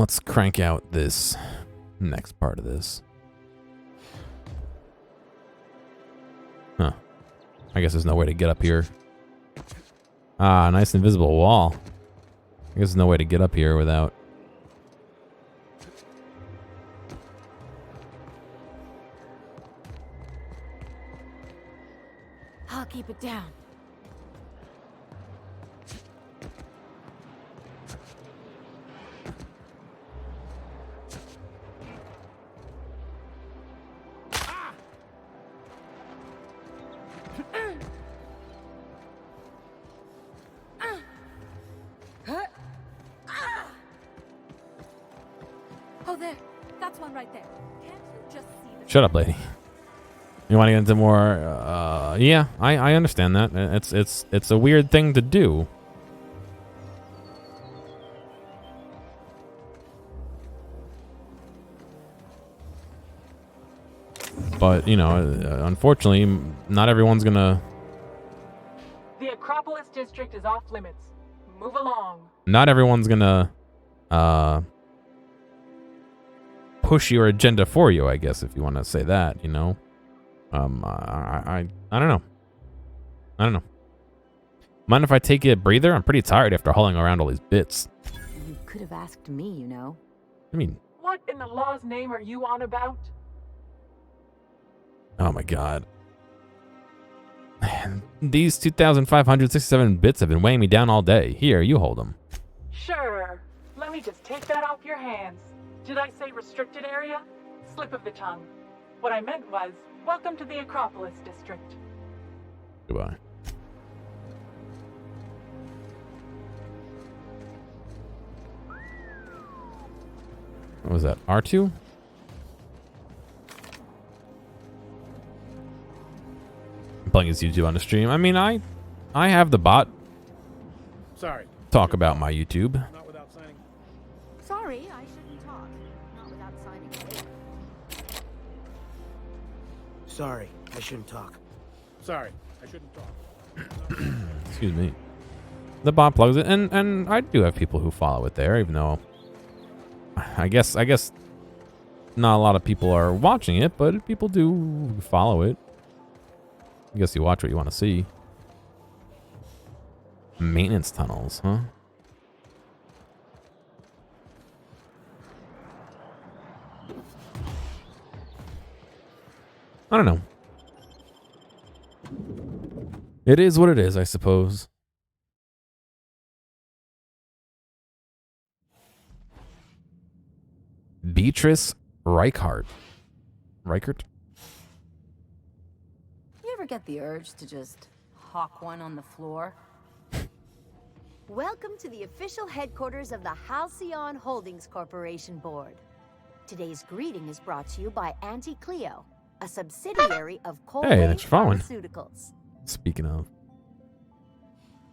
Let's crank out this next part of this. Huh. I guess there's no way to get up here. Ah, nice invisible wall. I guess there's no way to get up here without... I'll keep it down. Oh, there. That's one right there. Can't you just see the... Shut up, lady. You want to get into more? Yeah, I understand that. It's a weird thing to do. But you know, unfortunately, not everyone's gonna. The Acropolis district is off limits. Move along. Not everyone's gonna push your agenda for you, I guess, if you want to say that. You know. I don't know. I don't know. Mind if I take a breather? I'm pretty tired after hauling around all these bits. You could have asked me, you know. I mean... What in the law's name are you on about? Oh my god. Man, these 2,567 bits have been weighing me down all day. Here, you hold them. Sure. Let me just take that off your hands. Did I say restricted area? Slip of the tongue. What I meant was, welcome to the Acropolis district. Goodbye. What was that? R2? I'm playing his YouTube on the stream. I mean, I have the bot Sorry. talk about my YouTube. Not without signing. Sorry, I shouldn't talk. Not without signing it. Sorry, I shouldn't talk. Sorry, I shouldn't talk. Excuse me. The bot plugs it, and I do have people who follow it there, even though I guess not a lot of people are watching it, but people do follow it. I guess you watch what you want to see. Maintenance tunnels, huh? I don't know. It is what it is, I suppose. Beatrice Reichert. Reichert? You ever get the urge to just hawk one on the floor? Welcome to the official headquarters of the Halcyon Holdings Corporation Board. Today's greeting is brought to you by Auntie Cleo, a subsidiary of Colway that's following. Pharmaceuticals. Speaking of.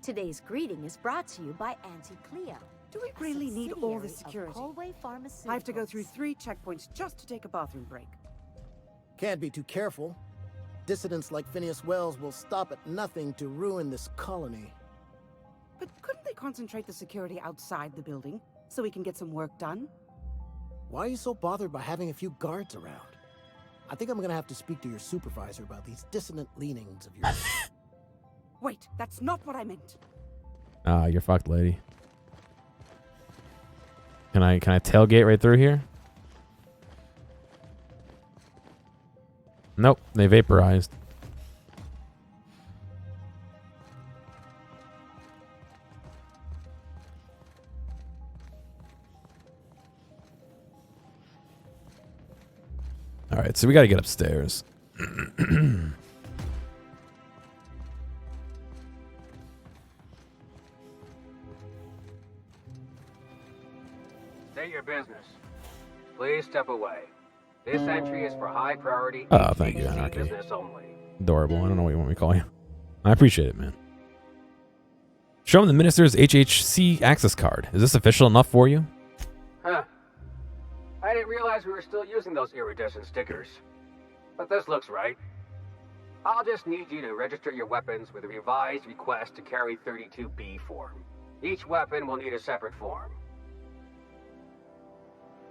Today's greeting is brought to you by Auntie Cleo. Do we really need all this security? Colway Pharmaceuticals. I have to go through 3 checkpoints just to take a bathroom break. Can't be too careful. Dissidents like Phineas Wells will stop at nothing to ruin this colony. But couldn't they concentrate the security outside the building so we can get some work done? Why are you so bothered by having a few guards around? I think I'm gonna have to speak to your supervisor about these dissonant leanings of yours. Wait, that's not what I meant. Ah, you're fucked, lady. Can I tailgate right through here? Nope, they vaporized. All right, so we got to get upstairs. State your business. Please step away. This entry is for high priority Oh, thank you, HHC Anarchy. business only. Adorable. I don't know what you want me to call you. I appreciate it, man. Show him the minister's HHC access card. Is this official enough for you? Huh. I didn't realize we were still using those iridescent stickers. But this looks right. I'll just need you to register your weapons with a revised request to carry 32B form. Each weapon will need a separate form.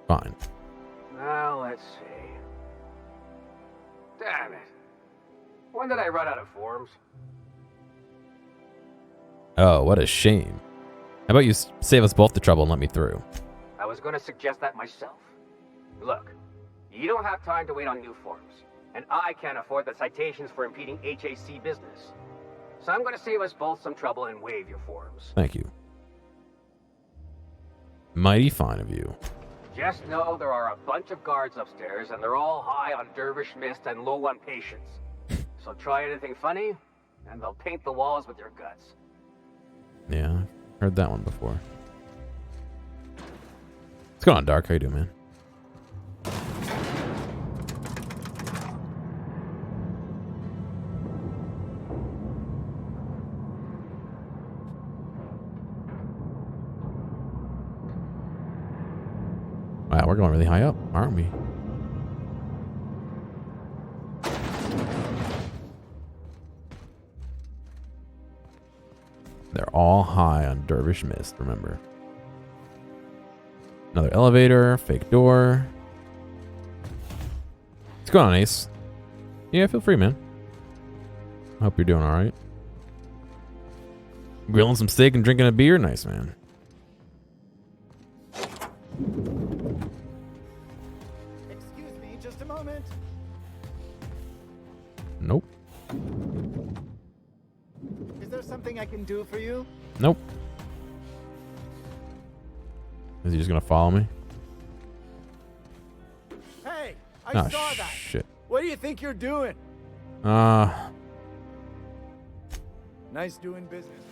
Fine. Now, let's see. Damn it. When did I run out of forms? Oh, what a shame. How about you save us both the trouble and let me through? I was going to suggest that myself. Look, you don't have time to wait on new forms, and I can't afford the citations for impeding HAC business. So I'm going to save us both some trouble and waive your forms. Thank you. Mighty fine of you. Just know there are a bunch of guards upstairs, and they're all high on dervish mist and low on patience. So try anything funny, and they'll paint the walls with your guts. Yeah, I've heard that one before. What's going on, Dark? How you doing, man? Wow, we're going really high up, aren't we? They're all high on Dervish Mist, remember. Another elevator, fake door. What's going on, Ace? Yeah, feel free, man. I hope you're doing alright. Grilling some steak and drinking a beer? Nice, man. Excuse me, just a moment. Nope. Is there something I can do for you? Nope. Is he just gonna follow me? Hey, I Oh, saw that. shit. What do you think you're doing? Nice doing business.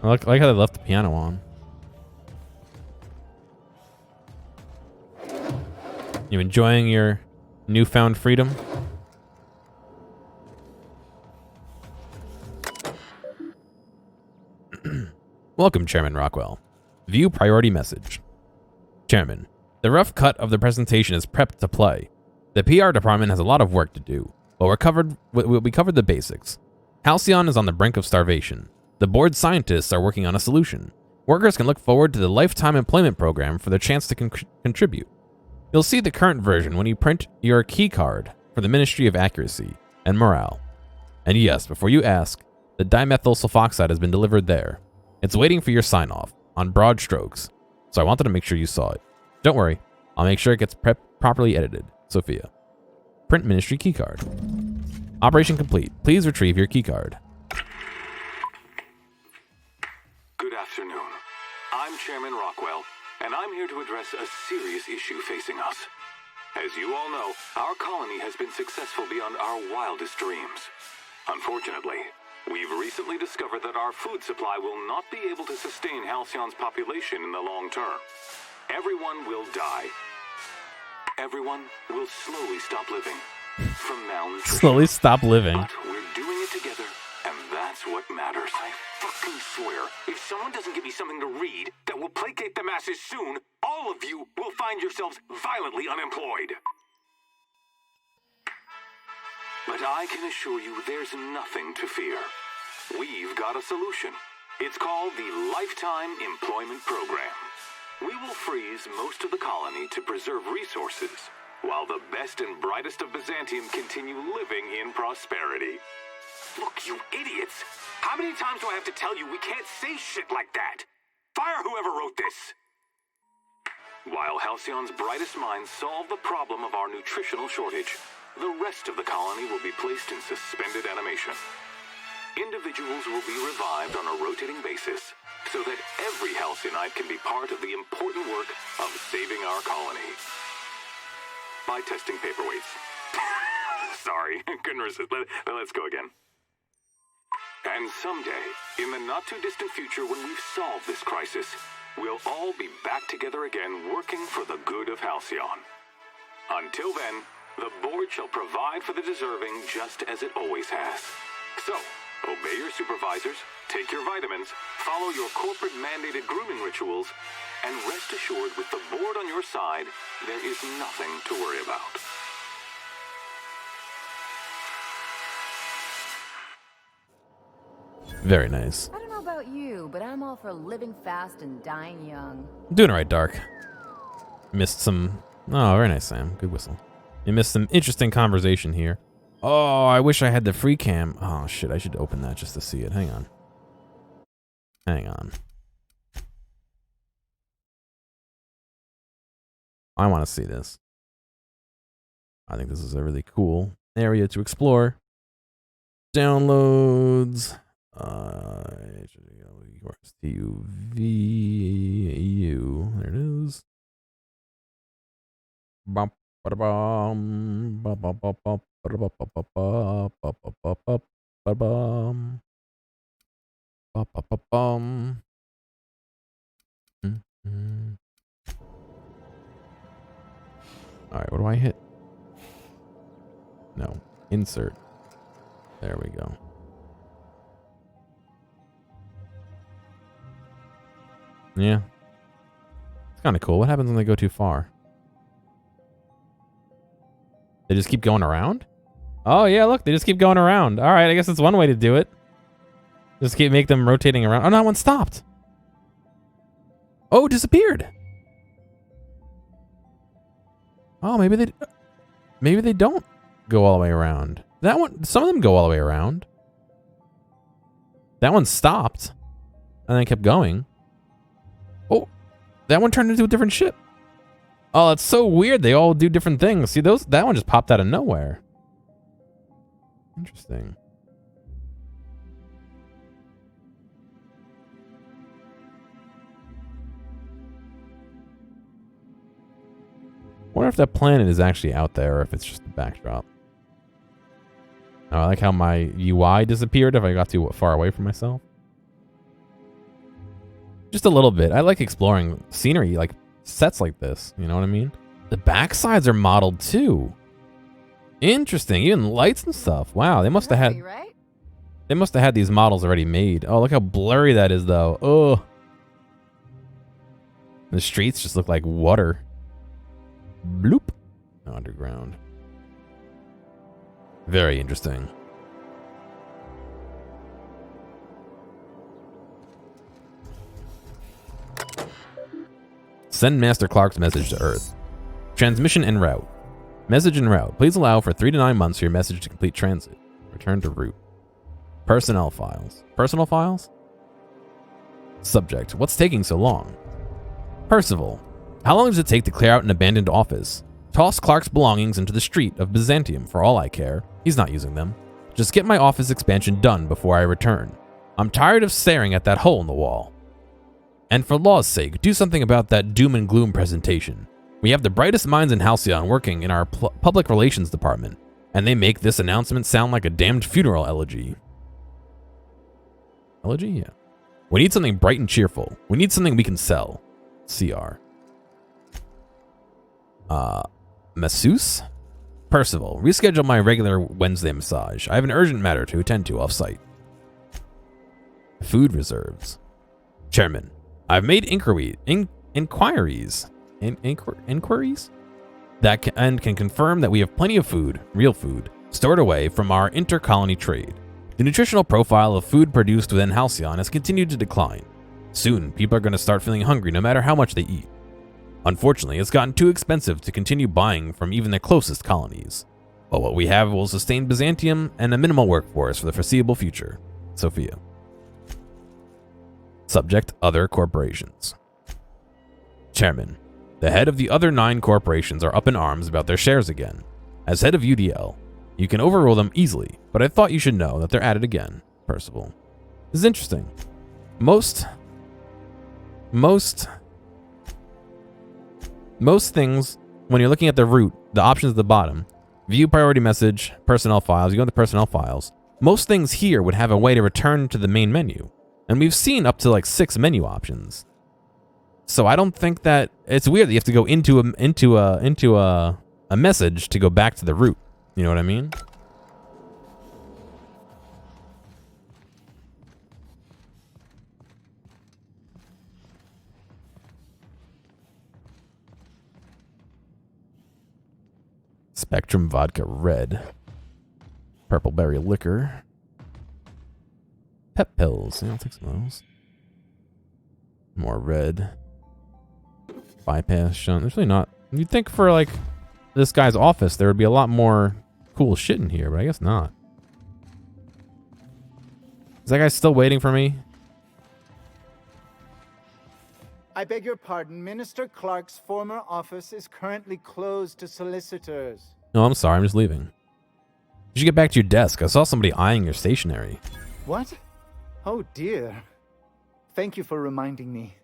I like how they left the piano on. You enjoying your newfound freedom? Welcome, Chairman Rockwell. View priority message. Chairman, the rough cut of the presentation is prepped to play. The PR department has a lot of work to do, but we covered the basics. Halcyon is on the brink of starvation. The board scientists are working on a solution. Workers can look forward to the lifetime employment program for the chance to contribute. You'll see the current version when you print your key card for the Ministry of Accuracy and Morale. And yes, before you ask, the dimethyl sulfoxide has been delivered there. It's waiting for your sign-off, on broad strokes, so I wanted to make sure you saw it. Don't worry, I'll make sure it gets properly edited. Sophia. Print Ministry keycard. Operation complete. Please retrieve your keycard. Good afternoon. I'm Chairman Rockwell, and I'm here to address a serious issue facing us. As you all know, our colony has been successful beyond our wildest dreams. Unfortunately, we've recently discovered that our food supply will not be able to sustain Halcyon's population in the long term. Everyone will die. Everyone will slowly stop living from malnutrition. Slowly stop living. But we're doing it together, and that's what matters. I fucking swear, if someone doesn't give me something to read that will placate the masses soon, all of you will find yourselves violently unemployed. But I can assure you there's nothing to fear. We've got a solution. It's called the Lifetime Employment Program. We will freeze most of the colony to preserve resources, while the best and brightest of Byzantium continue living in prosperity. Look, you idiots! How many times do I have to tell you we can't say shit like that? Fire whoever wrote this! While Halcyon's brightest minds solve the problem of our nutritional shortage, the rest of the colony will be placed in suspended animation. Individuals will be revived on a rotating basis, so that every Halcyonite can be part of the important work of saving our colony. By testing paperweights. Sorry, couldn't resist. Let's go again. And someday, in the not-too-distant future when we've solved this crisis, we'll all be back together again working for the good of Halcyon. Until then, the board shall provide for the deserving just as it always has. So, obey your supervisors, take your vitamins, follow your corporate-mandated grooming rituals, and rest assured with the board on your side, there is nothing to worry about. Very nice. I don't know about you, but I'm all for living fast and dying young. Doing it right, Dark. Missed some... Oh, very nice, Sam. Good whistle. You missed some interesting conversation here. Oh, I wish I had the free cam. Oh, shit. I should open that just to see it. Hang on. Hang on. I want to see this. I think this is a really cool area to explore. Downloads. TUVU. There it is. Bum, ba-da-bum, ba-ba-ba-ba, ba-da-ba-ba-ba, ba-ba-ba-ba-bum, ba-ba-ba-bum. All right, what do I hit? No, insert. There we go. Yeah. It's kind of cool. What happens when they go too far? They just keep going around? Oh, yeah, look. They just keep going around. All right, I guess that's one way to do it. Just make them rotating around. Oh, no, that one stopped. Oh, it disappeared. Oh, maybe they don't go all the way around. That one, some of them go all the way around. That one stopped and then kept going. Oh, that one turned into a different ship. Oh, that's so weird. They all do different things. See, that one just popped out of nowhere. Interesting. I wonder if that planet is actually out there or if it's just a backdrop. Oh, I like how my UI disappeared if I got too far away from myself. Just a little bit. I like exploring scenery, like sets like this. You know what I mean? The backsides are modeled too. Interesting. Even lights and stuff. Wow, they must have had... Right? They must have had these models already made. Oh, look how blurry that is, though. Oh. The streets just look like water. Bloop. Underground. Very interesting. Send Master Clark's message to Earth. Transmission en route. Message en route. Please allow for 3 to 9 months for your message to complete transit. Return to route. Personnel files. Personal files? Subject. What's taking so long? Percival. How long does it take to clear out an abandoned office? Toss Clark's belongings into the street of Byzantium for all I care. He's not using them. Just get my office expansion done before I return. I'm tired of staring at that hole in the wall. And for law's sake, do something about that doom and gloom presentation. We have the brightest minds in Halcyon working in our public relations department, and they make this announcement sound like a damned funeral elegy. Elegy? Yeah. We need something bright and cheerful. We need something we can sell. CR. Masseuse? Percival, reschedule my regular Wednesday massage. I have an urgent matter to attend to off-site. Food reserves. Chairman, I've made inquiries that can confirm that we have plenty of food, real food, stored away from our inter-colony trade. The nutritional profile of food produced within Halcyon has continued to decline. Soon, people are going to start feeling hungry no matter how much they eat. Unfortunately, it's gotten too expensive to continue buying from even the closest colonies. But what we have will sustain Byzantium and a minimal workforce for the foreseeable future. Sophia. Subject: Other corporations. Chairman, the head of the other 9 corporations are up in arms about their shares again. As head of UDL, you can overrule them easily, but I thought you should know that they're at it again. Percival. This is interesting. Most things, when you're looking at the route, the options at the bottom, view priority message, personnel files, you go into personnel files. Most things here would have a way to return to the main menu. And we've seen up to like 6 menu options. So I don't think that it's weird that you have to go into a message to go back to the route. You know what I mean? Spectrum Vodka Red. Purple Berry Liquor. Pep pills. Yeah, I'll take some of those. More red. Bypass shunt. There's really not. You'd think for like this guy's office there would be a lot more cool shit in here, but I guess not. Is that guy still waiting for me? I beg your pardon. Minister Clark's former office is currently closed to solicitors. No, I'm sorry. I'm just leaving. You should get back to your desk. I saw somebody eyeing your stationery. What? Oh dear. Thank you for reminding me.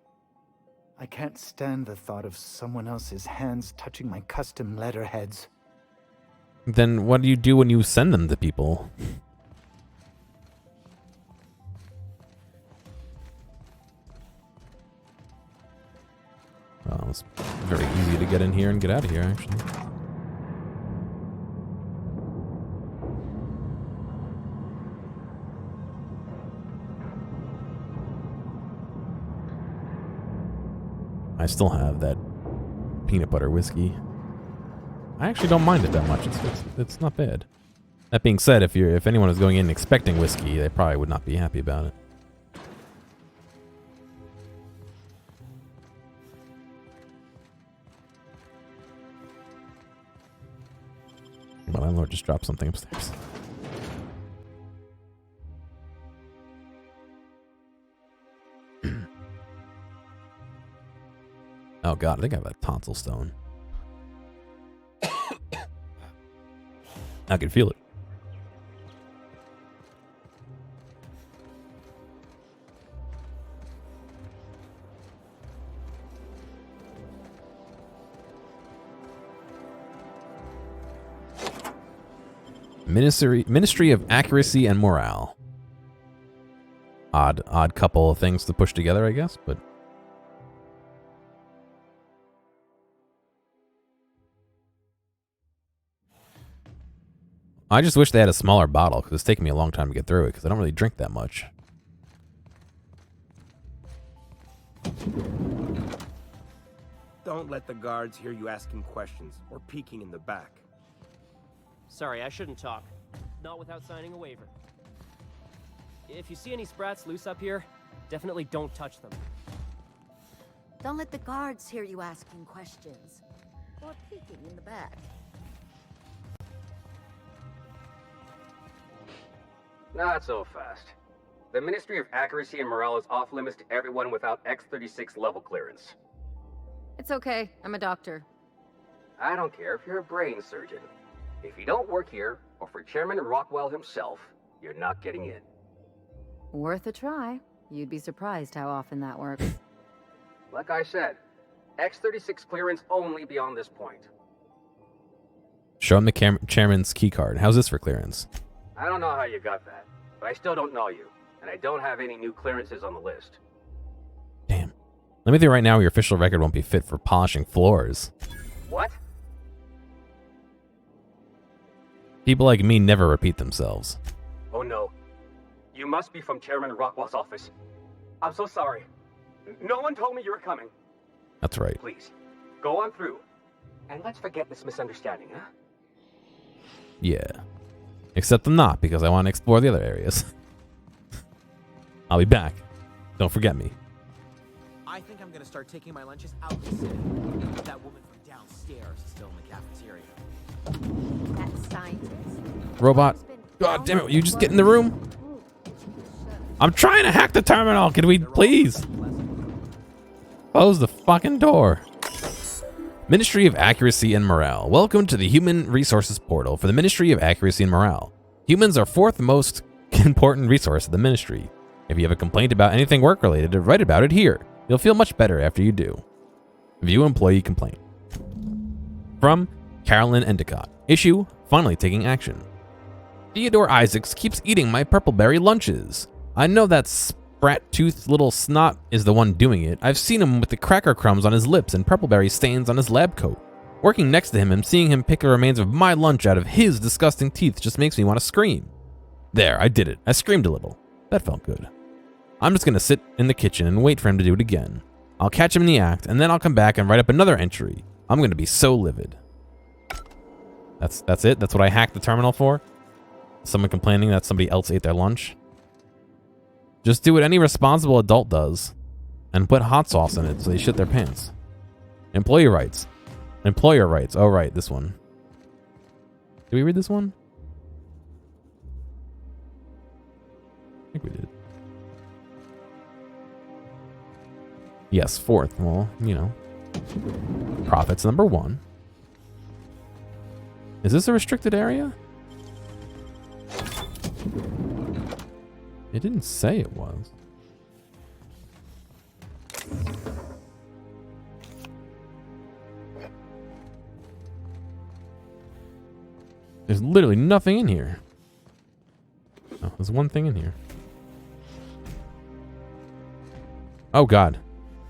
I can't stand the thought of someone else's hands touching my custom letterheads. Then what do you do when you send them to people? Well, it's very easy to get in here and get out of here, actually. I still have that peanut butter whiskey. I actually don't mind it that much. It's not bad. That being said, if anyone is going in expecting whiskey, they probably would not be happy about it. My landlord just dropped something upstairs. Oh god, I think I have a tonsil stone. I can feel it. Ministry of Accuracy and Morale. Odd couple of things to push together, I guess, but I just wish they had a smaller bottle, because it's taking me a long time to get through it, because I don't really drink that much. Don't let the guards hear you asking questions or peeking in the back. Sorry, I shouldn't talk. Not without signing a waiver. If you see any sprats loose up here, definitely don't touch them. Don't let the guards hear you asking questions or peeking in the back. Not so fast. The Ministry of Accuracy and Morale is off limits to everyone without X-36 level clearance. It's okay. I'm a doctor. I don't care if you're a brain surgeon. If you don't work here, or for Chairman Rockwell himself, you're not getting in. Worth a try. You'd be surprised how often that works. Like I said, X-36 clearance only beyond this point. Show him the chairman's key card. How's this for clearance? I don't know how you got that, but I still don't know you, and I don't have any new clearances on the list. Damn. Let me tell you right now, your official record won't be fit for polishing floors. What? People like me never repeat themselves. Oh no. You must be from Chairman Rockwell's office. I'm so sorry. No one told me you were coming. That's right. Please, go on through. And let's forget this misunderstanding, huh? Yeah. Except I'm not, because I want to explore the other areas. I'll be back. Don't forget me. I think I'm gonna start taking my lunches out the city. That woman from downstairs is still in the cafeteria. That scientist? Robot. God damn it, you just get in the room? I'm trying to hack the terminal. Can we please close the fucking door? Ministry of Accuracy and Morale. Welcome to the Human Resources Portal for the Ministry of Accuracy and Morale. Humans are fourth most important resource of the Ministry. If you have a complaint about anything work-related, write about it here. You'll feel much better after you do. View employee complaint. From Carolyn Endicott. Issue, finally taking action. Theodore Isaacs keeps eating my purpleberry lunches. I know that sprat-toothed little snot is the one doing it. I've seen him with the cracker crumbs on his lips and purpleberry stains on his lab coat. Working next to him and seeing him pick the remains of my lunch out of his disgusting teeth just makes me want to scream. There, I did it. I screamed a little. That felt good. I'm just going to sit in the kitchen and wait for him to do it again. I'll catch him in the act, and then I'll come back and write up another entry. I'm going to be so livid. That's it? That's what I hacked the terminal for? Someone complaining that somebody else ate their lunch? Just do what any responsible adult does and put hot sauce in it so they shit their pants. Employee rights. Employer rights. Oh, right, this one. Did we read this one? I think we did. Yes, 4th. Well, you know. Profits number 1. Is this a restricted area? It didn't say it was. There's literally nothing in here. Oh, there's one thing in here. Oh god.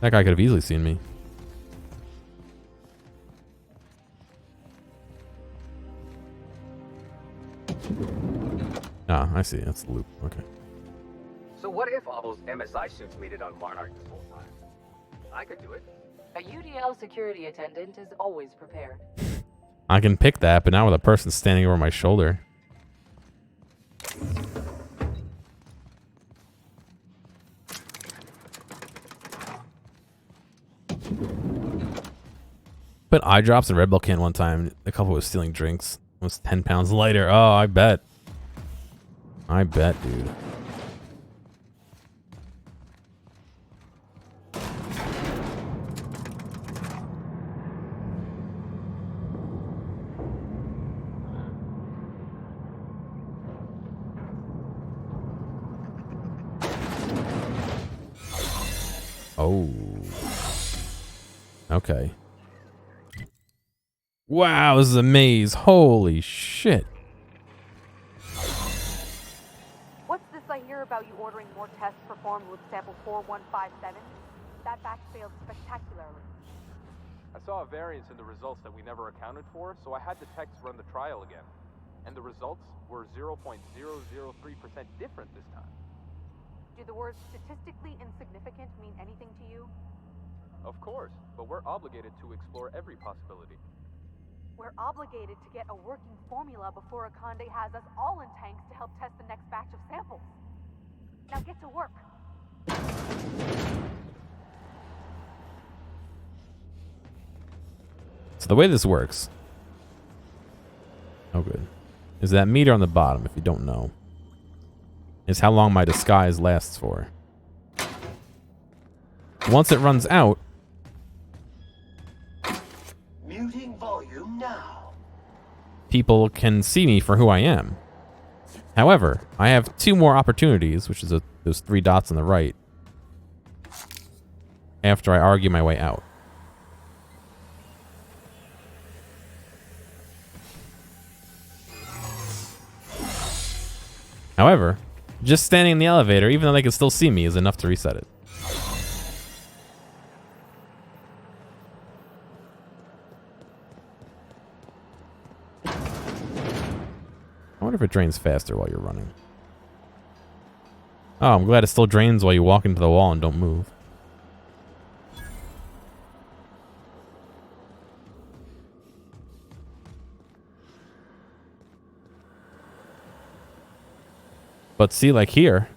That guy could have easily seen me. Ah, I see. That's the loop. Okay. So what if all those MSI suits made it on Monarch this whole time? I could do it. A UDL security attendant is always prepared. I can pick that, but not with a person standing over my shoulder. Put eye drops in Red Bull can one time. The couple was stealing drinks. It was 10 pounds lighter. Oh, I bet. I bet, dude. Oh. Okay. Wow, this is a maze. Holy shit. What's this I hear about you ordering more tests performed with sample 4157? That batch failed spectacularly. I saw a variance in the results that we never accounted for, so I had the techs run the trial again. And the results were 0.003% different this time. Do the words statistically insignificant mean anything to you? Of course, but we're obligated to explore every possibility. We're obligated to get a working formula before Akande has us all in tanks to help test the next batch of samples. Now get to work. So the way this works, oh good, is that meter on the bottom, if you don't know, is how long my disguise lasts for. Once it runs out, muting volume now. People can see me for who I am. However, I have 2 more opportunities, which is those 3 dots on the right, after I argue my way out. However, just standing in the elevator, even though they can still see me, is enough to reset it. I wonder if it drains faster while you're running. Oh, I'm glad it still drains while you walk into the wall and don't move. But see, like here,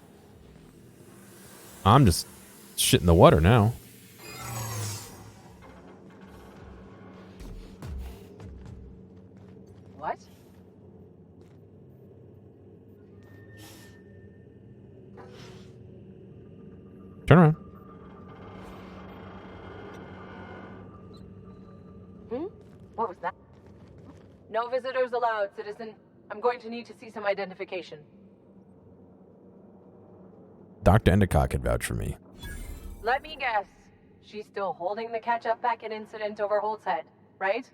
I'm just shit in the water now. What? Turn around. What was that? No visitors allowed, citizen. I'm going to need to see some identification. Dr. Endicott could vouch for me. Let me guess. She's still holding the catch-up packet incident over Holt's head, right?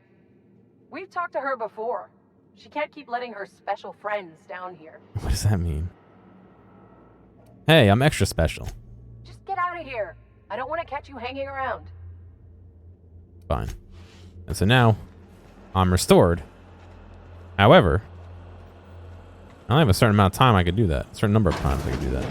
We've talked to her before. She can't keep letting her special friends down here. What does that mean? Hey, I'm extra special. Just get out of here. I don't want to catch you hanging around. Fine. And so now, I'm restored. However, I only have a certain amount of time I could do that. A certain number of times I could do that.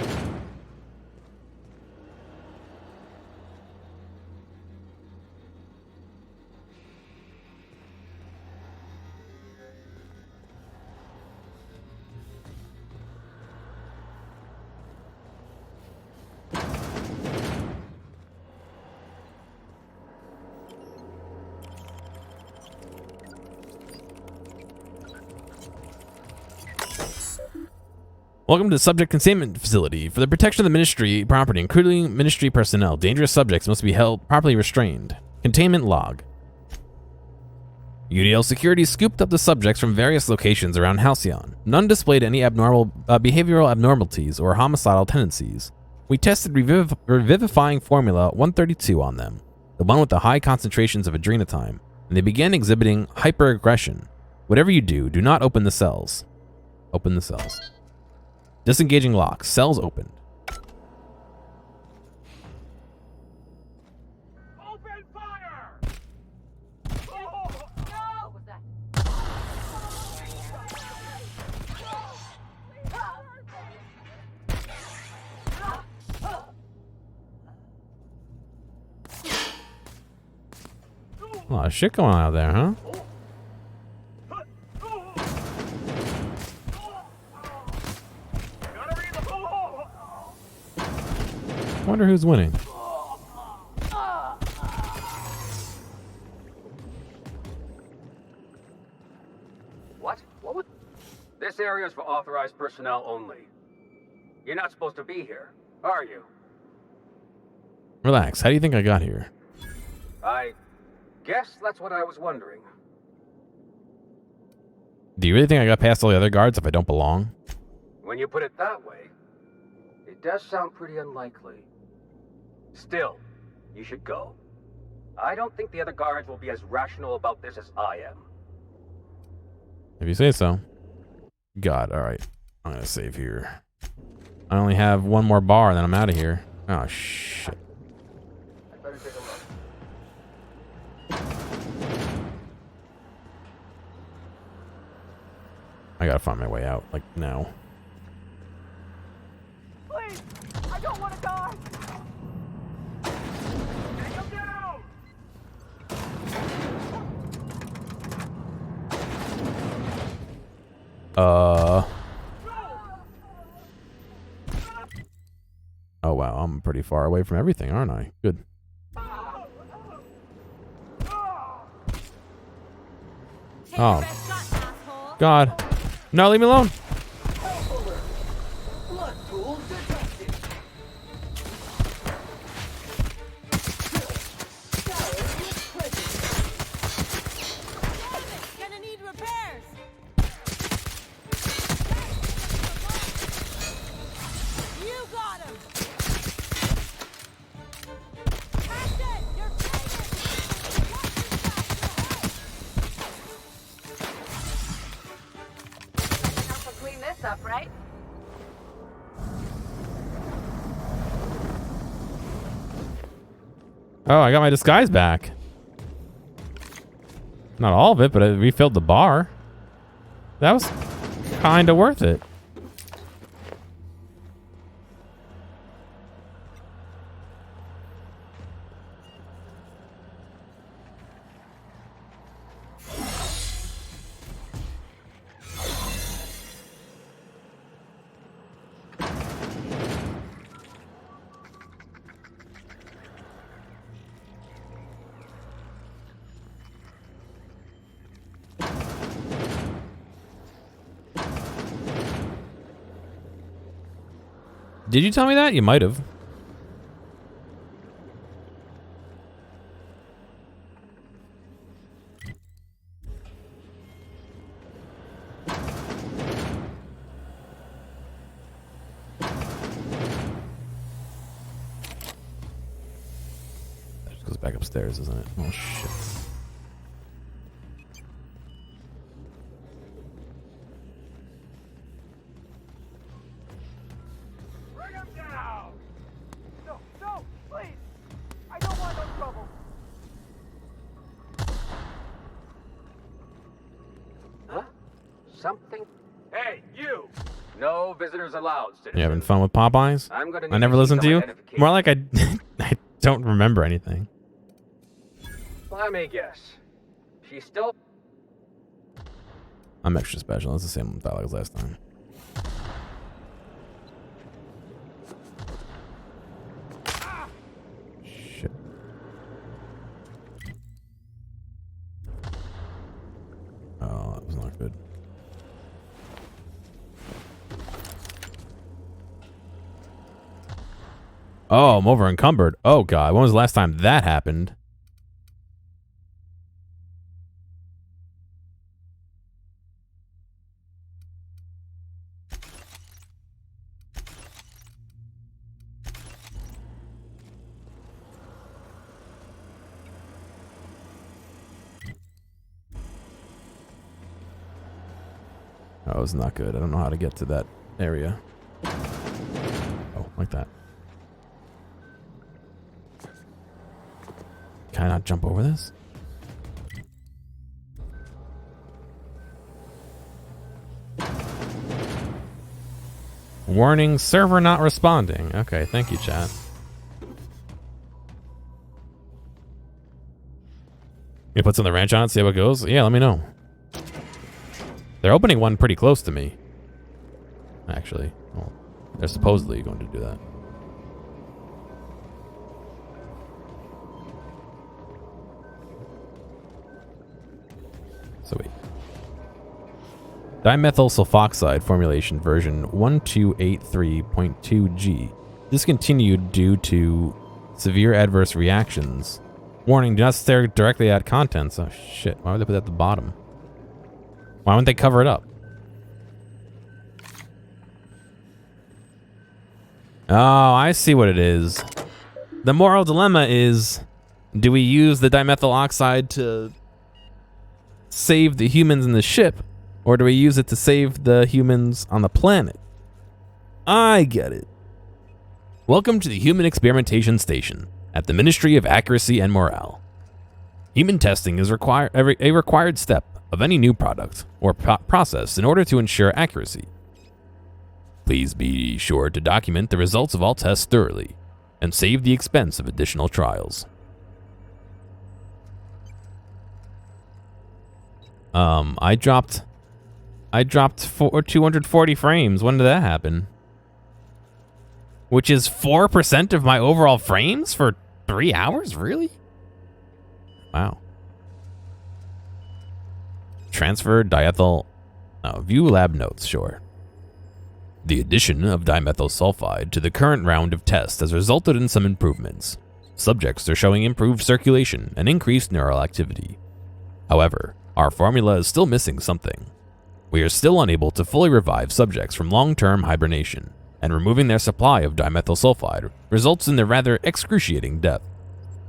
Welcome to the Subject Containment Facility. For the protection of the Ministry property, including Ministry personnel, dangerous subjects must be held properly restrained. Containment log. UDL security scooped up the subjects from various locations around Halcyon. None displayed any behavioral abnormalities or homicidal tendencies. We tested revivifying formula 132 on them, the one with the high concentrations of adrenotime, and they began exhibiting hyperaggression. Whatever you do, do not open the cells. Open the cells. Disengaging lock. Cells opened. Open fire! Oh, no! What was that? A lot of shit going on out there, huh? Wonder who's winning. What? What would... This area is for authorized personnel only. You're not supposed to be here, are you? Relax. How do you think I got here? I guess that's what I was wondering. Do you really think I got past all the other guards if I don't belong? When you put it that way, it does sound pretty unlikely. Still, you should go. I don't think the other guards will be as rational about this as I am. If you say so. God, alright. I'm gonna save here. I only have one more bar, and then I'm out of here. Oh, shit. I better take a look. I gotta find my way out, like, now. Please! I don't want to die! Take him down! Oh, wow. I'm pretty far away from everything, aren't I? Good. Oh. God. No, leave me alone. Blood pool detected. Gonna need repairs! You got him! Captain, you're Help us clean this up, right? Oh, I got my disguise back. Not all of it, but I refilled the bar. That was kind of worth it. Did you tell me that? You might have. That just goes back upstairs, isn't it? Oh, shit. Bring him down! No, no, please! I don't want no trouble! Huh? Something? Hey, you! No visitors allowed, citizen. You having fun with Popeyes? I'm gonna I need never to see listened to some you. identification. More like I don't remember anything. Let me guess. She's still... I'm extra special. It's the same dialogue as last time. Shit. Oh, that was not good. Oh, I'm over encumbered. Oh god, when was the last time that happened? That was not good. I don't know how to get to that area. Oh, like that. Can I not jump over this? Warning, server not responding. Okay, thank you, chat. You put some of the ranch on it, see how it goes? Yeah, let me know. They're opening one pretty close to me. Actually. Well, they're supposedly going to do that. Sweet. Dimethyl sulfoxide formulation version 1283.2G. Discontinued due to severe adverse reactions. Warning, do not stare directly at contents. Oh shit, why would they put that at the bottom? Why wouldn't they cover it up? Oh, I see what it is. The moral dilemma is, do we use the dimethyl oxide to save the humans in the ship, or do we use it to save the humans on the planet? I get it. Welcome to the Human Experimentation Station at the Ministry of Accuracy and Morale. Human testing is a required step of any new product or process in order to ensure accuracy. Please be sure to document the results of all tests thoroughly and save the expense of additional trials. I dropped 240 frames. When did that happen? Which is 4% of my overall frames for 3 hours? Really? Wow. Transfer diethyl. View lab notes, sure. The addition of dimethyl sulfide to the current round of tests has resulted in some improvements. Subjects are showing improved circulation and increased neural activity. However, our formula is still missing something. We are still unable to fully revive subjects from long-term hibernation, and removing their supply of dimethyl sulfide results in their rather excruciating death.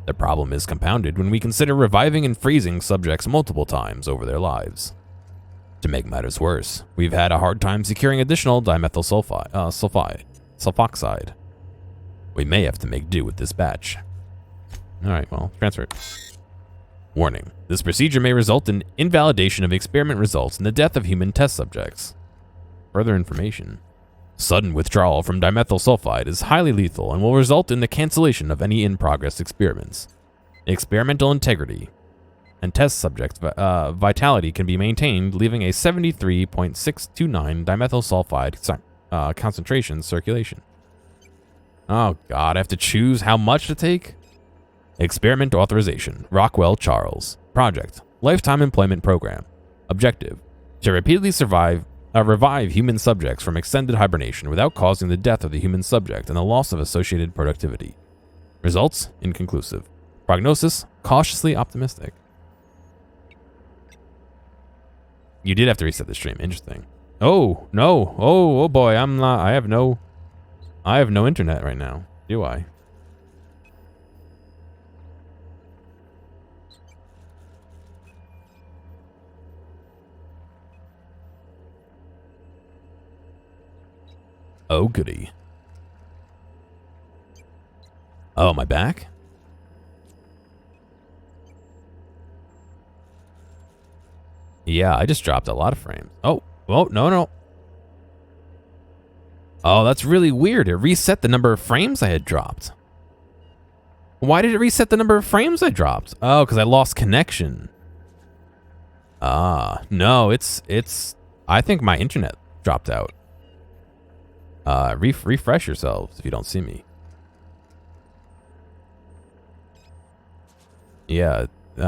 The problem is compounded when we consider reviving and freezing subjects multiple times over their lives. To make matters worse, we've had a hard time securing additional dimethyl sulfoxide. We may have to make do with this batch. Alright, well, transfer it. Warning, this procedure may result in invalidation of experiment results and the death of human test subjects. Further information. Sudden withdrawal from dimethyl sulfide is highly lethal and will result in the cancellation of any in-progress experiments. Experimental integrity and test subject vitality can be maintained, leaving a 73.629 dimethyl sulfide concentration circulation. Oh god, I have to choose how much to take? Experiment authorization, Rockwell Charles. Project, Lifetime Employment Program. Objective, to repeatedly revive human subjects from extended hibernation without causing the death of the human subject and the loss of associated productivity. Results, inconclusive. Prognosis, cautiously optimistic. You did have to reset the stream. Interesting. Oh, no. Oh boy, I have no internet right now, do I? Oh, goody. Oh, am I back? Yeah, I just dropped a lot of frames. Oh, no. Oh, that's really weird. It reset the number of frames I had dropped. Why did it reset the number of frames I dropped? Oh, because I lost connection. Ah, no, it's. I think my internet dropped out. Refresh yourselves if you don't see me. Yeah,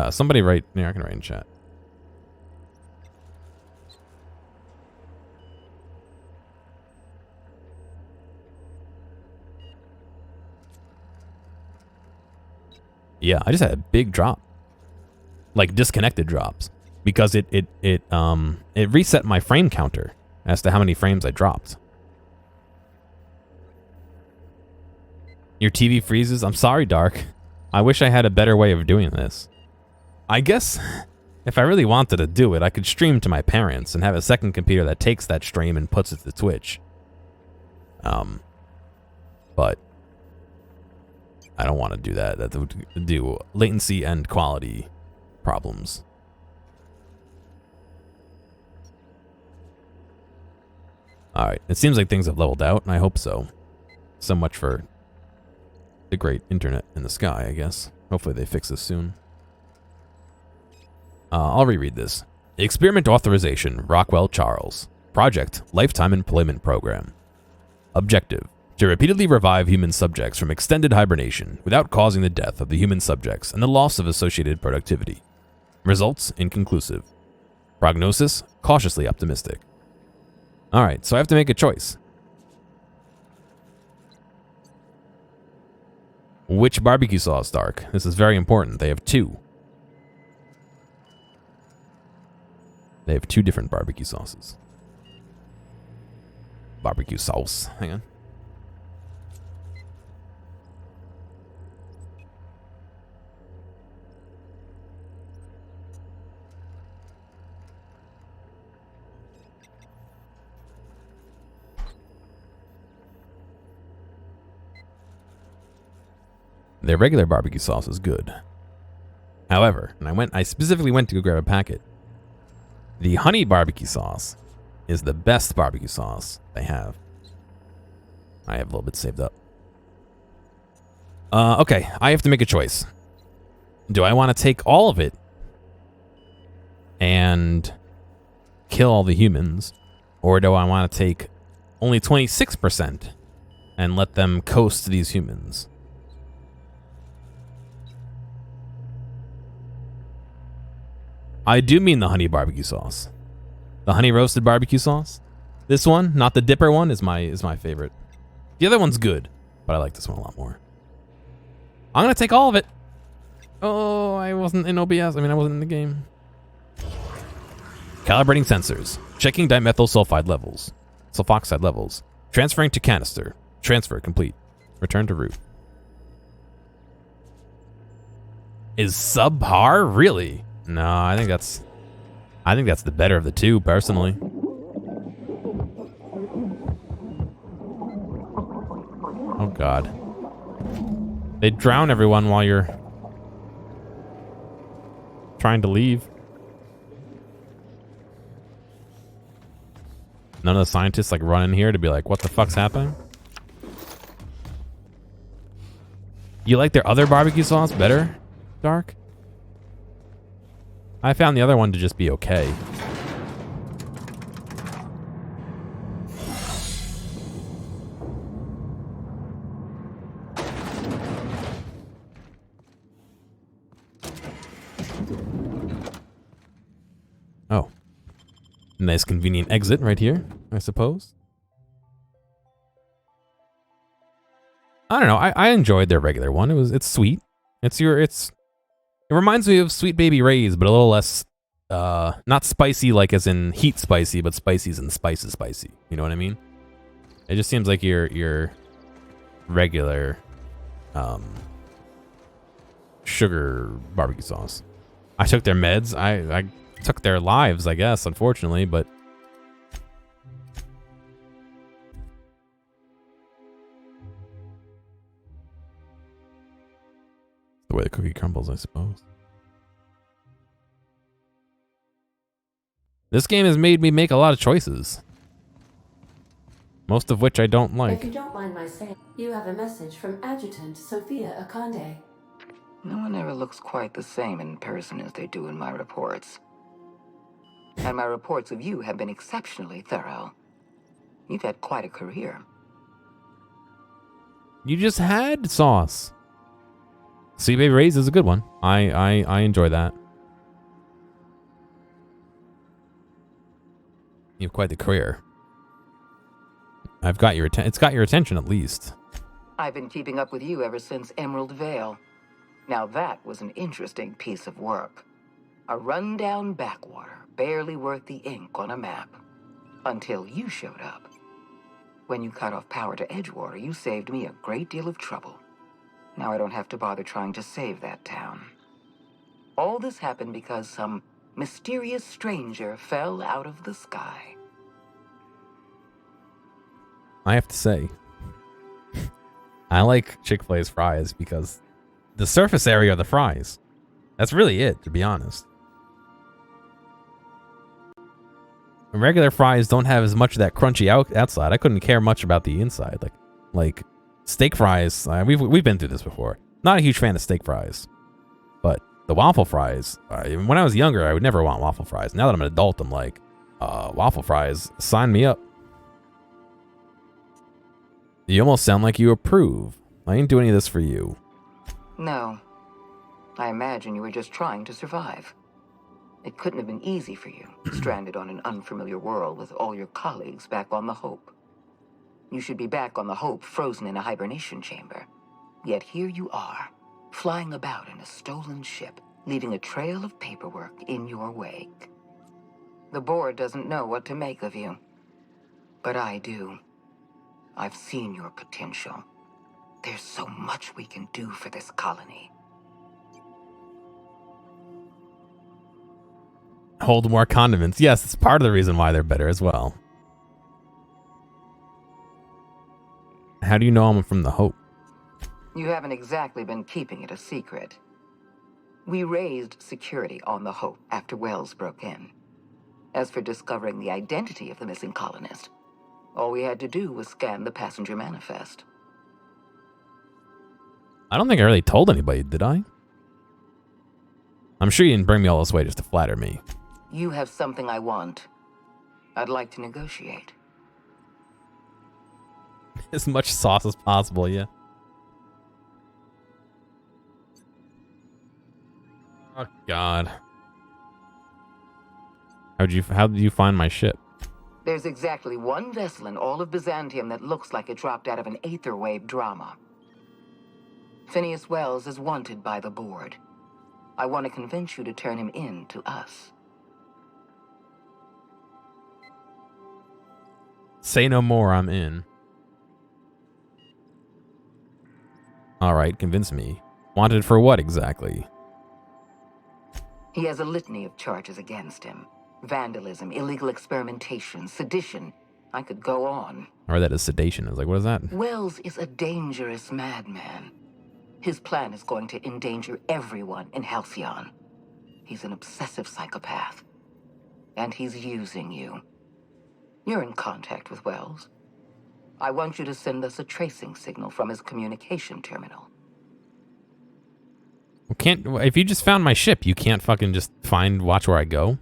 somebody write. Yeah, I can write in chat. Yeah, I just had a big drop. Like disconnected drops. Because it reset my frame counter as to how many frames I dropped. Your TV freezes? I'm sorry, Dark. I wish I had a better way of doing this. I guess if I really wanted to do it, I could stream to my parents and have a second computer that takes that stream and puts it to Twitch. But I don't want to do that. That would do latency and quality problems. Alright, it seems like things have leveled out, and I hope so. So much for the great internet in the sky, I guess. Hopefully they fix this soon. I'll reread this. Experiment Authorization, Rockwell Charles. Project, Lifetime Employment Program. Objective, to repeatedly revive human subjects from extended hibernation without causing the death of the human subjects and the loss of associated productivity. Results, inconclusive. Prognosis, cautiously optimistic. Alright, so I have to make a choice. Which barbecue sauce, Dark? This is very important. They have two. They have two different barbecue sauces. Barbecue sauce. Hang on. Their regular barbecue sauce is good. However, and I specifically went to go grab a packet. The honey barbecue sauce is the best barbecue sauce they have. I have a little bit saved up. Okay, I have to make a choice. Do I want to take all of it and kill all the humans? Or do I want to take only 26% and let them coast these humans? I do mean the honey barbecue sauce. The honey roasted barbecue sauce. This one, not the dipper one, is my favorite. The other one's good, but I like this one a lot more. I'm gonna take all of it. Oh, I wasn't in OBS. I wasn't in the game. Calibrating sensors. Checking dimethyl sulfide levels. Sulfoxide levels. Transferring to canister. Transfer complete. Return to root. Is subpar? Really? No, I think that's the better of the two, personally. Oh god. They drown everyone while you're trying to leave. None of the scientists like run in here to be like, what the fuck's happening? You like their other barbecue sauce better, Dark? I found the other one to just be okay. Oh. Nice convenient exit right here, I suppose. I don't know, I enjoyed their regular one. It's sweet. It reminds me of Sweet Baby Ray's, but a little less, not spicy like as in heat spicy, but spicy as in spices spicy. You know what I mean? It just seems like your regular, sugar barbecue sauce. I took their meds. I took their lives, I guess, unfortunately, but the way the cookie crumbles, I suppose. This game has made me make a lot of choices. Most of which I don't like. If you don't mind my saying, you have a message from Adjutant Sophia Akande. No one ever looks quite the same in person as they do in my reports. And my reports of you have been exceptionally thorough. You've had quite a career. You just had sauce. Sweet Baby Ray's is a good one. I enjoy that. You have quite the career. I've got your it's got your attention at least. I've been keeping up with you ever since Emerald Vale. Now that was an interesting piece of work. A rundown backwater, barely worth the ink on a map. Until you showed up. When you cut off power to Edgewater, you saved me a great deal of trouble. Now I don't have to bother trying to save that town. All this happened because some mysterious stranger fell out of the sky. I have to say, I like Chick-fil-A's fries because the surface area of the fries. That's really it, to be honest. Regular fries don't have as much of that crunchy outside. I couldn't care much about the inside. Like steak fries. We've been through this before. Not a huge fan of steak fries, but the waffle fries. When I was younger, I would never want waffle fries. Now that I'm an adult, I'm like, waffle fries. Sign me up. You almost sound like you approve. I ain't doing any of this for you. No. I imagine you were just trying to survive. It couldn't have been easy for you, stranded on an unfamiliar world with all your colleagues back on the Hope. You should be back on the Hope, frozen in a hibernation chamber. Yet here you are, flying about in a stolen ship, leaving a trail of paperwork in your wake. The board doesn't know what to make of you. But I do. I've seen your potential. There's so much we can do for this colony. Hold more condiments. Yes, it's part of the reason why they're better as well. How do you know I'm from the Hope? You haven't exactly been keeping it a secret. We raised security on the Hope after Wells broke in. As for discovering the identity of the missing colonist, all we had to do was scan the passenger manifest. I don't think I really told anybody, did I? I'm sure you didn't bring me all this way just to flatter me. You have something I want. I'd like to negotiate. As much sauce as possible, yeah. Oh, God. How did you find my ship? There's exactly one vessel in all of Byzantium that looks like it dropped out of an Aetherwave drama. Phineas Wells is wanted by the board. I want to convince you to turn him in to us. Say no more, I'm in. Alright, convince me. Wanted for what exactly? He has a litany of charges against him. Vandalism, illegal experimentation, sedition. I could go on. Or that is sedation. I was like, what is that? Wells is a dangerous madman. His plan is going to endanger everyone in Halcyon. He's an obsessive psychopath. And he's using you. You're in contact with Wells. I want you to send us a tracing signal from his communication terminal. If you just found my ship, you can't fucking just watch where I go?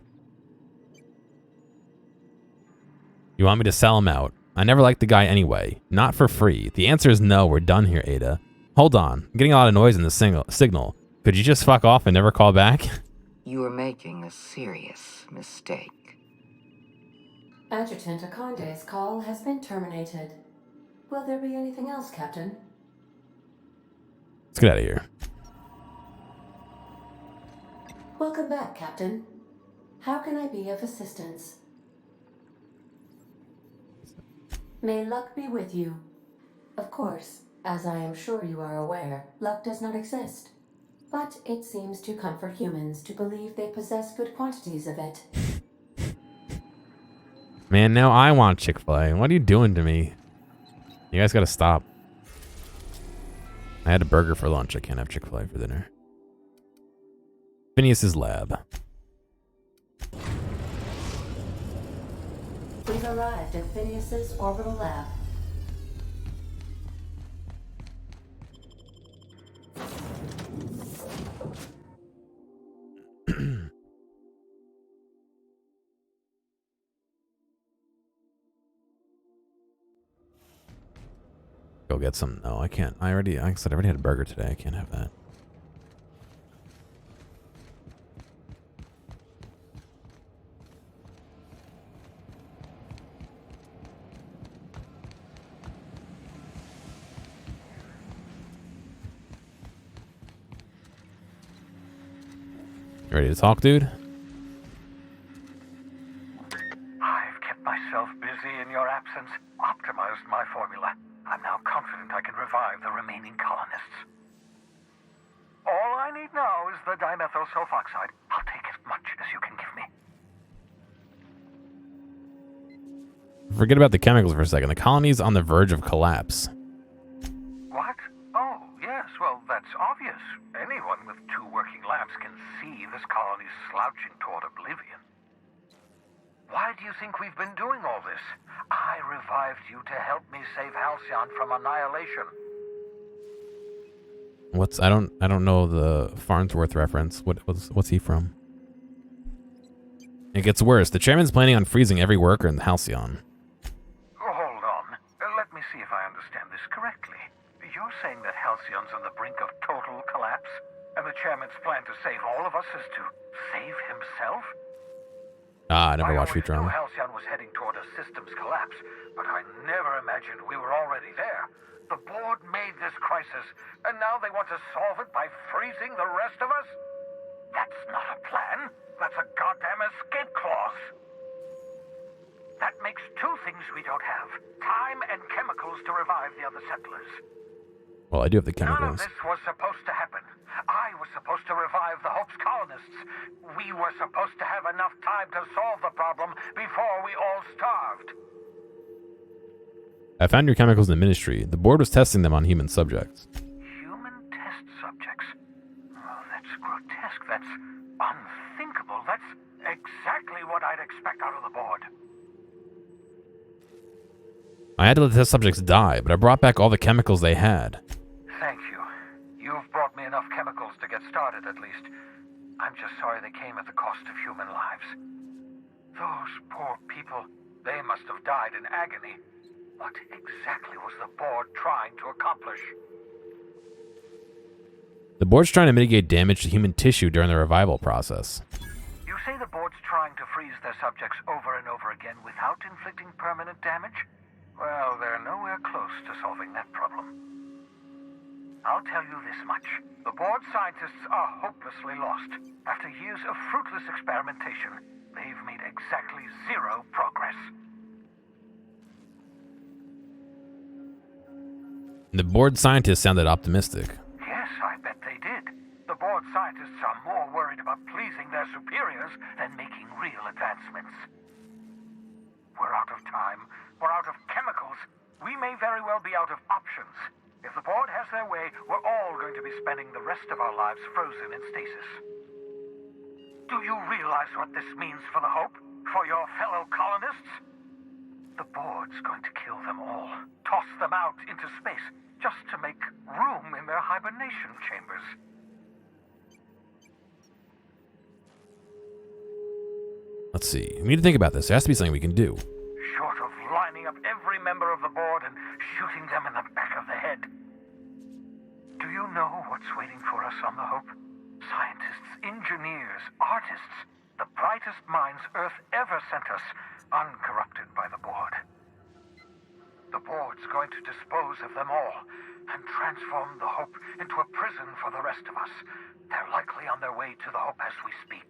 You want me to sell him out? I never liked the guy anyway. Not for free. The answer is no, we're done here, Ada. Hold on. I'm getting a lot of noise in the signal. Could you just fuck off and never call back? You are making a serious mistake. Adjutant Akonde's call has been terminated. Will there be anything else, Captain? Let's get out of here. Welcome back, Captain. How can I be of assistance? May luck be with you. Of course, as I am sure you are aware, luck does not exist. But it seems to comfort humans to believe they possess good quantities of it. Man, now I want Chick-fil-A. What are you doing to me? You guys gotta stop. I had a burger for lunch. I can't have Chick-fil-A for dinner. Phineas's lab. We've arrived at Phineas's orbital lab. Go get some. No, I can't. Like I said, I already had a burger today. I can't have that. Ready to talk, dude? I've kept myself busy in your absence, optimized my formula. I'm now confident I can revive the remaining colonists. All I need now is the dimethyl sulfoxide. I'll take as much as you can give me. Forget about the chemicals for a second. The colony's on the verge of collapse. What? Oh, yes, well, that's obvious. Anyone with 2 working labs can see this colony's slouching toward oblivion. Why do you think we've been doing all this? I revived you to help me save Halcyon from annihilation. I don't know the Farnsworth reference. What's he from? It gets worse. The chairman's planning on freezing every worker in the Halcyon. Hold on. Let me see if I understand this correctly. You're saying that Halcyon's on the brink of total collapse, and the chairman's plan to save all of us is to save himself? I never watched Futurama. I knew Halcyon was heading toward a systems collapse, but I never imagined we were already there. The board made this crisis, and now they want to solve it by freezing the rest of us? That's not a plan. That's a goddamn escape clause. That makes 2 things we don't have. Time and chemicals to revive the other settlers. Well, I do have the None of chemicals. this was supposed to happen. I was supposed to revive the Hope's colonists. We were supposed to have enough time to solve the problem before we all starved. I found your chemicals in the ministry. The board was testing them on human subjects. Human test subjects? Oh, that's grotesque. That's unthinkable. That's exactly what I'd expect out of the board. I had to let the test subjects die, but I brought back all the chemicals they had. Thank you. You've brought me enough chemicals to get started, at least. I'm just sorry they came at the cost of human lives. Those poor people, they must have died in agony. What exactly was the board trying to accomplish? The board's trying to mitigate damage to human tissue during the revival process. You say the board's trying to freeze their subjects over and over again without inflicting permanent damage? Well, they're nowhere close to solving that problem. I'll tell you this much. The board scientists are hopelessly lost. After years of fruitless experimentation, they've made exactly 0 progress. The board scientists sounded optimistic. Yes, I bet they did. The board scientists are more worried about pleasing their superiors than making real advancements. We're out of time. We're out of chemicals. We may very well be out of options. If the board has their way, we're all going to be spending the rest of our lives frozen in stasis. Do you realize what this means for the Hope? For your fellow colonists? The board's going to kill them all. Toss them out into space, just to make room in their hibernation chambers. Let's see. We need to think about this. There has to be something we can do. Short of lining up every member of the board and shooting them in the back of the head. Do you know what's waiting for us on the Hope? Scientists, engineers, artists, the brightest minds Earth ever sent us, uncorrupted by the board. The board's going to dispose of them all and transform the Hope into a prison for the rest of us. They're likely on their way to the Hope as we speak.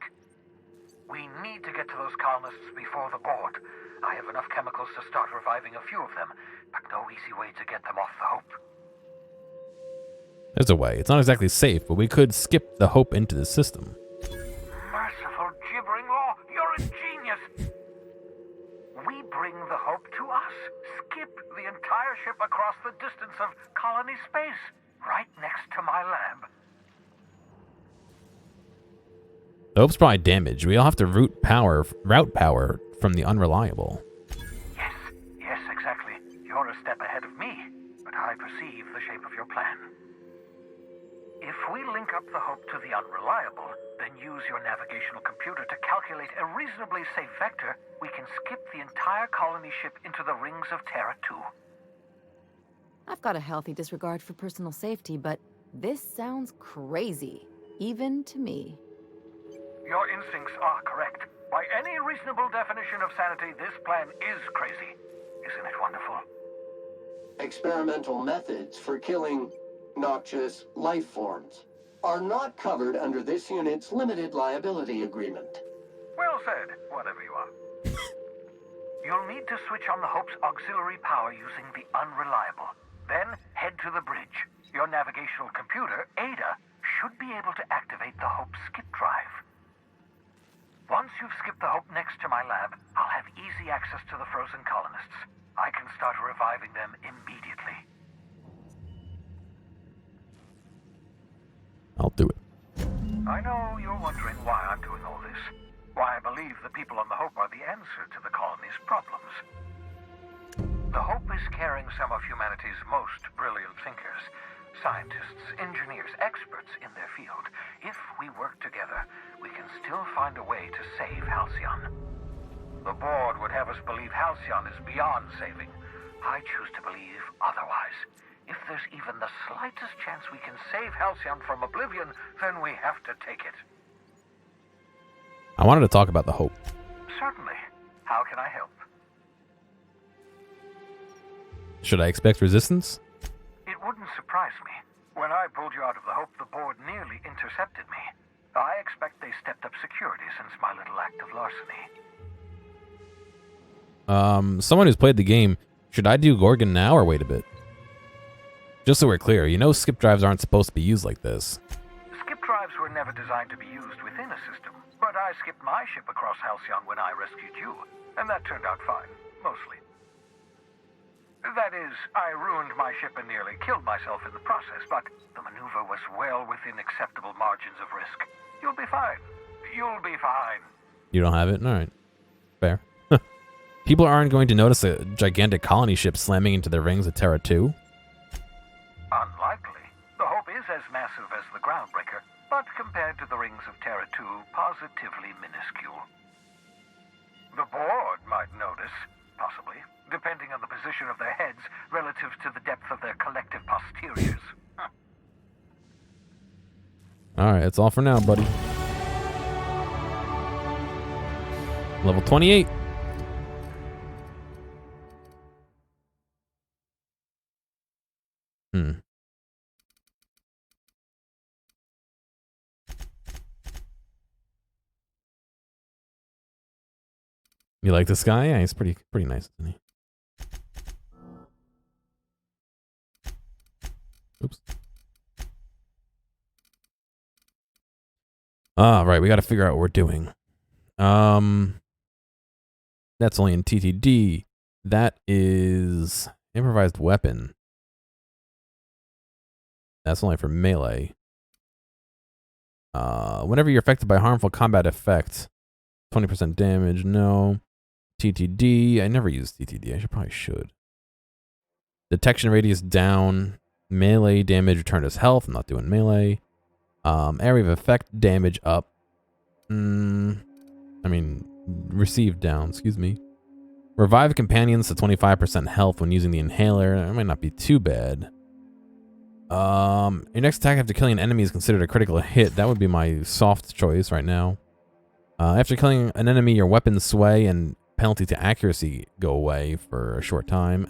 We need to get to those colonists before the board. I have enough chemicals to start reviving a few of them, but no easy way to get them off the Hope. There's a way. It's not exactly safe, but we could skip the Hope into the system. Merciful gibbering law, you're a genius! We bring the Hope to us. Skip the entire ship across the distance of colony space, right next to my lab. The Hope's probably damaged. We all have to route power from the unreliable. Yes, exactly. You're a step ahead of me, but I perceive the shape of your plan. If we link up the Hope to the unreliable, then use your navigational computer to calculate a reasonably safe vector, we can skip the entire colony ship into the rings of Terra 2. I've got a healthy disregard for personal safety, but this sounds crazy, even to me. Your instincts are correct. By any reasonable definition of sanity, this plan is crazy. Isn't it wonderful? Experimental methods for killing noxious life forms. are not covered under this unit's limited liability agreement. Well said, whatever you are. You'll need to switch on the Hope's auxiliary power using the Unreliable. Then head to the bridge. Your navigational computer, Ada, should be able to activate the Hope's skip drive. Once you've skipped the Hope next to my lab, I'll have easy access to the frozen colonists. I can start reviving them immediately. I'll do it. I know you're wondering why I'm doing all this. Why I believe the people on the Hope are the answer to the colony's problems. The Hope is carrying some of humanity's most brilliant thinkers. Scientists, engineers, experts in their field. If we work together, we can still find a way to save Halcyon. The board would have us believe Halcyon is beyond saving. I choose to believe otherwise. If there's even the slightest chance we can save Halcyon from oblivion, then we have to take it. I wanted to talk about the Hope. Certainly. How can I help? Should I expect resistance? It wouldn't surprise me. When I pulled you out of the Hope, the board nearly intercepted me. I expect they stepped up security since my little act of larceny. Someone who's played the game, should I do Gorgon now or wait a bit? Just so we're clear, you know skip drives aren't supposed to be used like this. Skip drives were never designed to be used within a system, but I skipped my ship across Halcyon when I rescued you, and that turned out fine, mostly. That is, I ruined my ship and nearly killed myself in the process, but the maneuver was well within acceptable margins of risk. You'll be fine. You'll be fine. You don't have it? Alright. Fair. People aren't going to notice a gigantic colony ship slamming into the rings of Terra 2? Unlikely. The Hope is as massive as the Groundbreaker, but compared to the rings of Terra 2, positively minuscule. The board might notice, possibly, depending on the position of their heads relative to the depth of their collective posteriors. Alright, that's all for now, buddy. Level 28. You like this guy? Yeah, he's pretty nice, isn't he? Oops. Right, we gotta figure out what we're doing. That's only in TTD. That is improvised weapon. That's only for melee. Whenever you're affected by harmful combat effect, 20% damage, no. TTD, I never use TTD, I probably should. Detection radius down, melee damage returned as health, I'm not doing melee. Area of effect damage up. Received down, excuse me. Revive companions to 25% health when using the inhaler, that might not be too bad. Your next attack after killing an enemy is considered a critical hit, that would be my soft choice right now. After killing an enemy, your weapon sway and penalty to accuracy go away for a short time.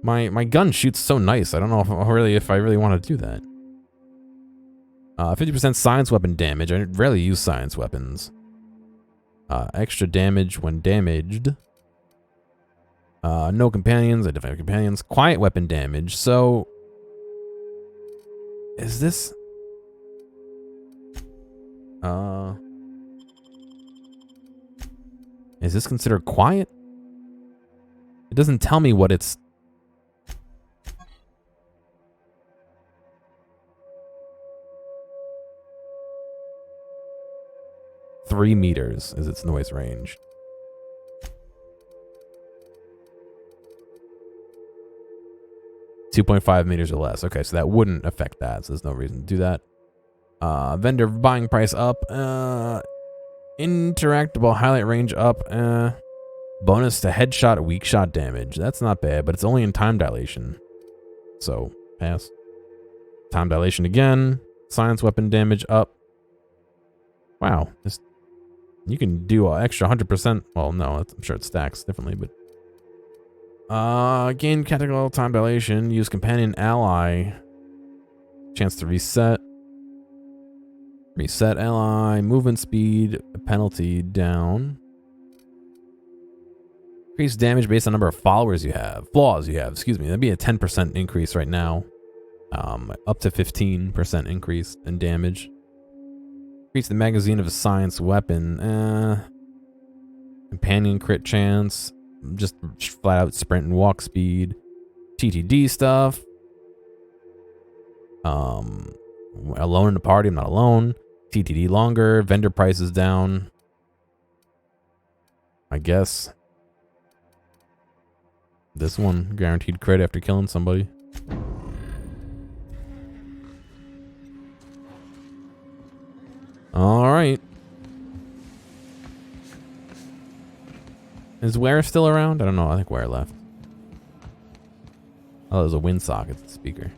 My gun shoots so nice. I don't know if I really want to do that. 50% science weapon damage. I rarely use science weapons. Extra damage when damaged. No companions. I definitely have companions. Quiet weapon damage. So, is this? Is this considered quiet? It doesn't tell me what it's. Three meters is its noise range. $2.5 meters or less. Okay, so that wouldn't affect that, so there's no reason to do that. Vendor buying price up. Interactable highlight range up. Bonus to headshot, weak shot damage. That's not bad, but it's only in time dilation. So, pass. Time dilation again. Science weapon damage up. Wow. You can do an extra 100%. Well, no, I'm sure it stacks differently, but. Gain categorical time dilation. Use companion ally. Chance to reset. Reset ally. Movement speed. Penalty down. Increase damage based on number of followers you have. Flaws you have, excuse me. That'd be a 10% increase right now. Up to 15% increase in damage. Increase the magazine of a science weapon. Companion crit chance. Just flat out sprint and walk speed. TTD stuff. Alone in the party, I'm not alone. TTD longer. Vendor prices down. I guess. This one, guaranteed crit after killing somebody. Alright. Is Ware still around? I don't know. I think Ware left. Oh, there's a WinSocket speaker.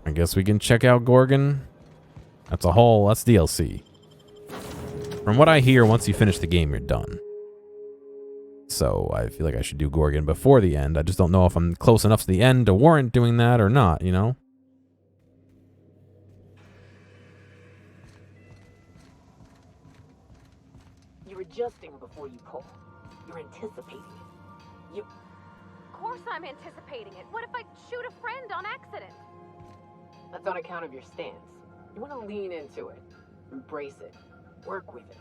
I guess we can check out Gorgon. That's a whole, that's DLC. From what I hear, once you finish the game, you're done. So I feel like I should do Gorgon before the end. I just don't know if I'm close enough to the end to warrant doing that or not, you know? You're adjusting before you pull. You're anticipating it. You... Of course I'm anticipating it. What if I shoot a friend on accident? That's on account of your stance. You want to lean into it. Embrace it. Work with it.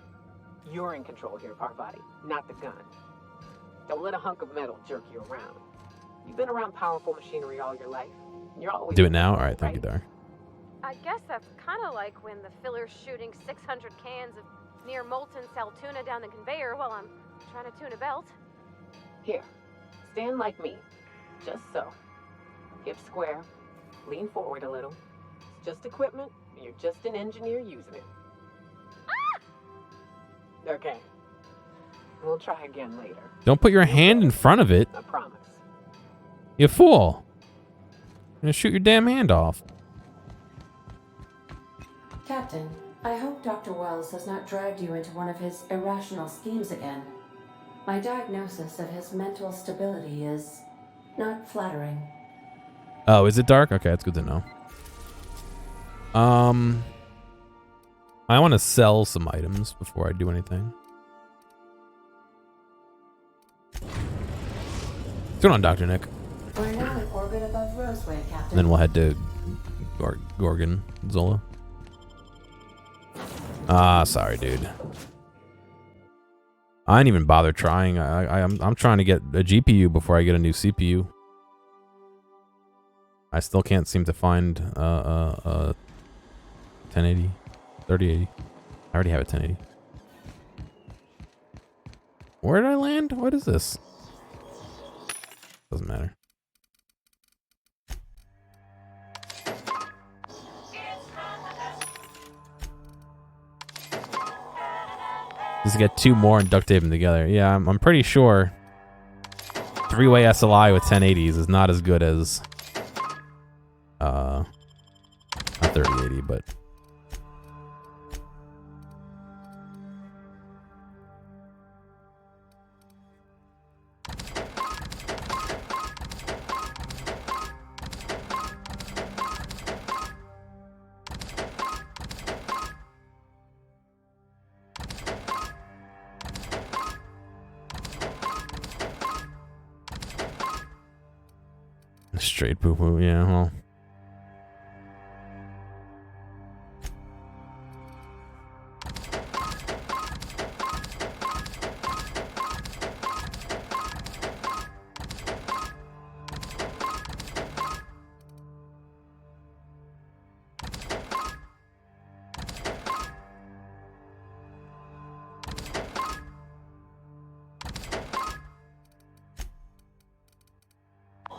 You're in control here, Parvati, not the gun. Don't let a hunk of metal jerk you around. You've been around powerful machinery all your life. You're always... Do it now? Alright, thank you, Dar. I guess that's kind of like when the filler's shooting 600 cans of near molten cell tuna down the conveyor while I'm trying to tune a belt. Here, stand like me. Just so. Hips square. Lean forward a little. It's just equipment. You're just an engineer using it. Ah! Okay. We'll try again later. Don't put your hand in front of it. I promise. You fool. You're gonna shoot your damn hand off. Captain, I hope Dr. Wells has not dragged you into one of his irrational schemes again. My diagnosis of his mental stability is not flattering. Oh, is it dark? Okay, that's good to know. I want to sell some items before I do anything. What's going on, Dr. Nick? We're now in orbit above Roseway, Captain. And then we'll head to Gorgon, Zola. Ah, sorry, dude. I didn't even bother trying. I'm trying to get a GPU before I get a new CPU. I still can't seem to find 1080, 3080. I already have a 1080. Where did I land? What is this? Doesn't matter. Just get two more and duct tape them together. Yeah, I'm pretty sure 3-way SLI with 1080s is not as good as not 3080, but straight poo-poo, yeah, well.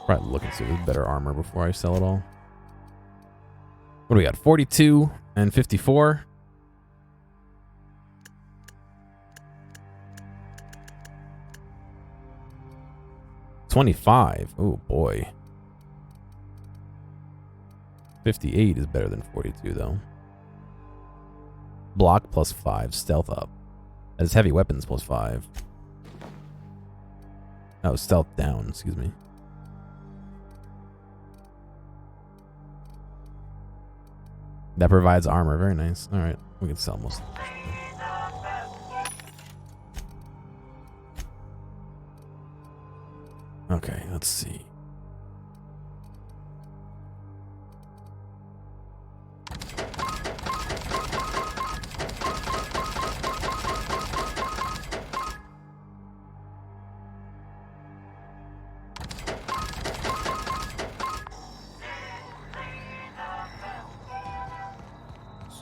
Probably look and see if there's better armor before I sell it all. What do we got? 42 and 54. $25. Oh boy. 58 is better than 42, though. Block plus 5, stealth up. That is heavy weapons plus 5. Oh, stealth down, excuse me. That provides armor, very nice. Alright, we can sell most of them. Okay, let's see.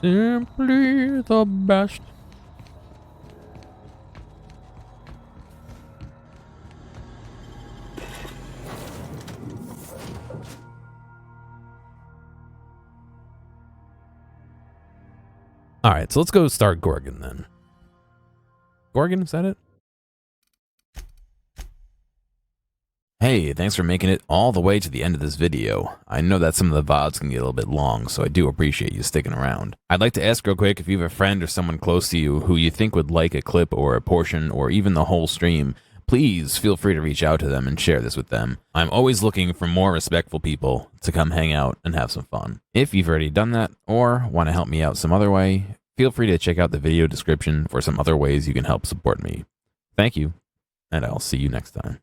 Simply the best. All right, so let's go start Gorgon then. Gorgon, is that it? Hey, thanks for making it all the way to the end of this video. I know that some of the VODs can get a little bit long, so I do appreciate you sticking around. I'd like to ask real quick if you have a friend or someone close to you who you think would like a clip or a portion or even the whole stream, please feel free to reach out to them and share this with them. I'm always looking for more respectful people to come hang out and have some fun. If you've already done that or want to help me out some other way, feel free to check out the video description for some other ways you can help support me. Thank you, and I'll see you next time.